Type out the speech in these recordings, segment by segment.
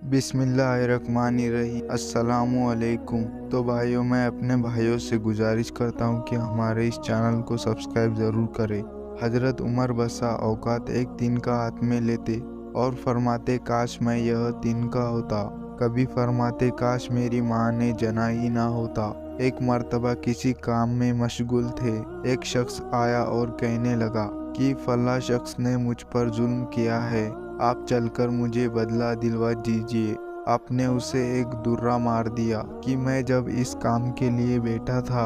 बिस्मिल्लाहिर्रहमानिर्रहीम। अस्सलामुअलैकुम। तो भाइयों, मैं अपने भाइयों से गुजारिश करता हूँ कि हमारे इस चैनल को सब्सक्राइब ज़रूर करें। हज़रत उमर बसा औकात एक दिन का हाथ में लेते और फरमाते, काश मैं यह दिन का होता। कभी फरमाते, काश मेरी माँ ने जना ही ना होता। एक मर्तबा किसी काम में मशगूल थे। एक शख्स आया और कहने लगा कि फला शख्स ने मुझ पर जुल्म किया है, आप चलकर मुझे बदला दिलवा दीजिए। आपने उसे एक दुर्रा मार दिया कि मैं जब इस काम के लिए बैठा था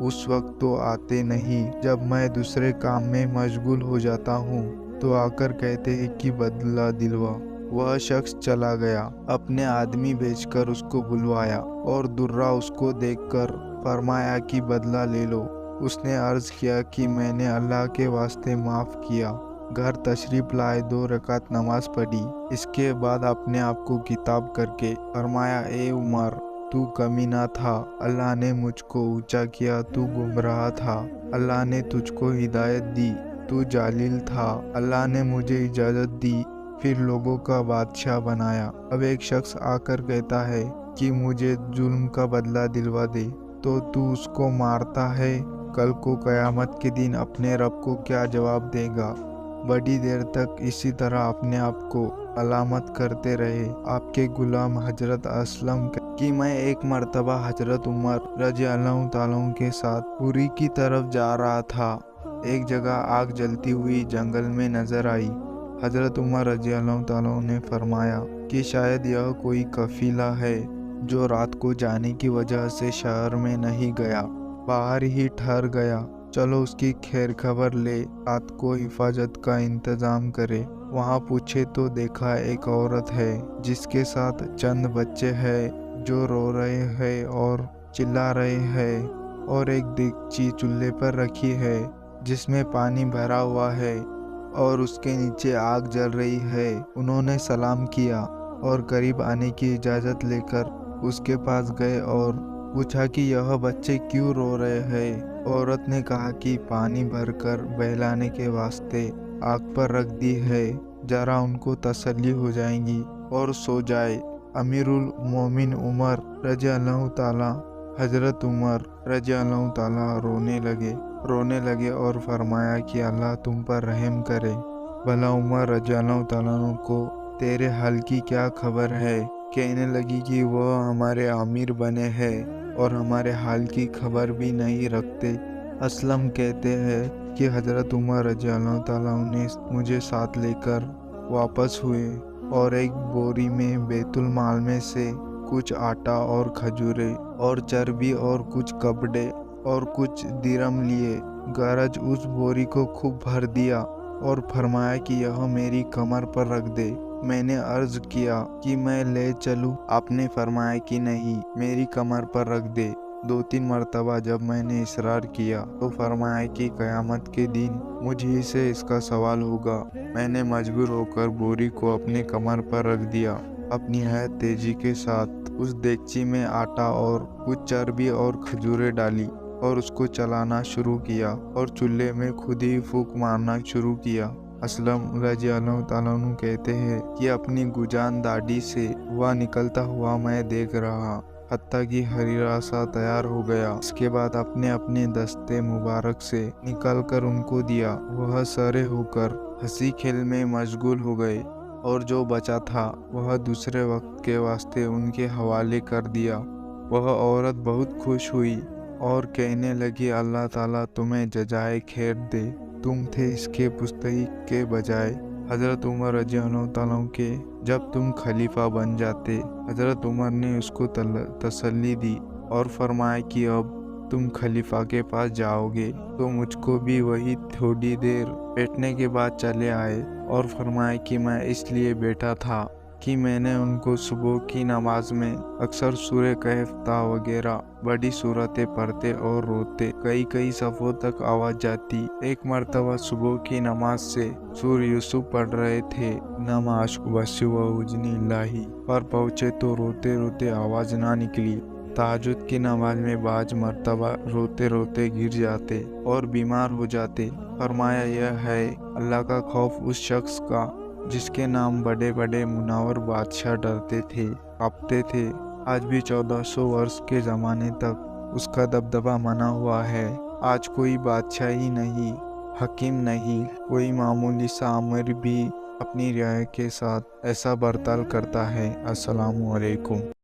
उस वक्त तो आते नहीं, जब मैं दूसरे काम में मशगूल हो जाता हूँ तो आकर कहते हैं कि बदला दिलवा। वह शख्स चला गया, अपने आदमी भेजकर उसको बुलवाया और दुर्रा उसको देखकर फरमाया कि बदला ले लो। उसने अर्ज किया कि मैंने अल्लाह के वास्ते माफ़ किया। घर तशरीफ लाए, 2 रकात नमाज पढ़ी। इसके बाद अपने आप को किताब करके फरमाया, ए उमर, तू कमीना था, अल्लाह ने मुझको ऊंचा किया, तू गुमराह था, अल्लाह ने तुझको हिदायत दी, तू जालिल था, अल्लाह ने मुझे इजाज़त दी, फिर लोगों का बादशाह बनाया। अब एक शख्स आकर कहता है कि मुझे जुल्म का बदला दिलवा दे, तो तू उसको मारता है। कल को क़यामत के दिन अपने रब को क्या जवाब देगा? बड़ी देर तक इसी तरह अपने आप को अलामत करते रहे आपके गुलाम हजरत असलम कि मैं एक मर्तबा हजरत उमर रज़ियल्लाहु ताला के साथ पुरी की तरफ जा रहा था। एक जगह आग जलती हुई जंगल में नजर आई। हजरत उमर रज़ियल्लाहु ताला ने फरमाया कि शायद यह कोई कफीला है जो रात को जाने की वजह से शहर में नहीं गया, बाहर ही ठहर गया। चलो उसकी खैर खबर ले, रात को हिफाजत का इंतजाम करे। वहाँ पूछे तो देखा एक औरत है जिसके साथ चंद बच्चे हैं जो रो रहे हैं और चिल्ला रहे हैं, और एक देगची चूल्हे पर रखी है जिसमें पानी भरा हुआ है और उसके नीचे आग जल रही है। उन्होंने सलाम किया और करीब आने की इजाज़त लेकर उसके पास गए और पूछा कि यह बच्चे क्यों रो रहे हैं। औरत ने कहा कि पानी भरकर बहलाने के वास्ते आग पर रख दी है, जरा उनको तसल्ली हो जाएगी और सो जाए। अमीरुल मोमिन उमर रज़ियल्लाहु ताला हजरत उमर रज़ियल्लाहु ताला रोने लगे और फरमाया कि अल्लाह तुम पर रहम करे। भला उमर रज़ियल्लाहु ताला को तेरे हाल की क्या खबर है? कहने लगी कि वह हमारे आमिर बने हैं और हमारे हाल की खबर भी नहीं रखते। असलम कहते हैं कि हजरत उमर रज़ियल्लाहु ताला ने मुझे साथ लेकर वापस हुए और एक बोरी में बैतुल माल में से कुछ आटा और खजूरें और चर्बी और कुछ कपड़े और कुछ दिरम लिए। गरज उस बोरी को खूब भर दिया और फरमाया कि यह मेरी कमर पर रख दे। मैंने अर्ज किया कि मैं ले चलूं। आपने फरमाया कि नहीं, मेरी कमर पर रख दे। 2-3 मरतबा जब मैंने इसरार किया तो फरमाया कि क़यामत के दिन मुझ ही से इसका सवाल होगा। मैंने मजबूर होकर बोरी को अपने कमर पर रख दिया। अपनी निहायत तेजी के साथ उस देगची में आटा और कुछ चर्बी और खजूरें डाली और उसको चलाना शुरू किया और चूल्हे में खुद ही फूंक मारना शुरू किया। असलम रज़ियल्लाहु ताला अन्हु कहते हैं कि अपनी गुजान दाढ़ी से हुआ निकलता हुआ मैं देख रहा, हत्ता कि हरीरा सा तैयार हो गया। इसके बाद अपने अपने दस्ते मुबारक से निकालकर उनको दिया। वह सरे होकर हंसी खेल में मशगूल हो गए और जो बचा था वह दूसरे वक्त के वास्ते उनके हवाले कर दिया। वह औरत बहुत खुश हुई और कहने लगी, अल्लाह ताला तुम्हें जजाए खैर दे, तुम थे इसके पुस्तक के बजाय हज़रत उमर रज़ियल्लाहु ताला के जब तुम खलीफा बन जाते। हज़रत उमर ने उसको तसल्ली दी और फरमाया कि अब तुम खलीफा के पास जाओगे तो मुझको भी वही थोड़ी देर बैठने के बाद चले आए और फरमाया कि मैं इसलिए बैठा था कि मैंने उनको सुबह की नमाज में अक्सर सूरह कहफ वगैरह बड़ी सूरतें पढ़ते और रोते कई सफ़ों तक आवाज़ जाती। एक मर्तबा सुबह की नमाज से सूर यूसुफ पढ़ रहे थे, नमा अश्क बस्यु व उजनी इल्लाही पर पहुँचे तो रोते रोते आवाज़ ना निकली। तहज्जुद की नमाज में बाज मर्तबा रोते रोते गिर जाते और बीमार हो जाते। फरमाया, यह है अल्लाह का खौफ उस शख्स का جس کے نام بڑے بڑے منور بادشاہ ڈرتے تھے، کانپتے تھے، آج بھی 1400 برس کے زمانے تک اس کا دبدبا بنا ہوا ہے۔ آج کوئی بادشاہ ہی نہیں، حکیم نہیں، کوئی معمولی سا امیر بھی اپنی رعایا کے ساتھ ایسا برتاؤ کرتا ہے۔ السلام علیکم۔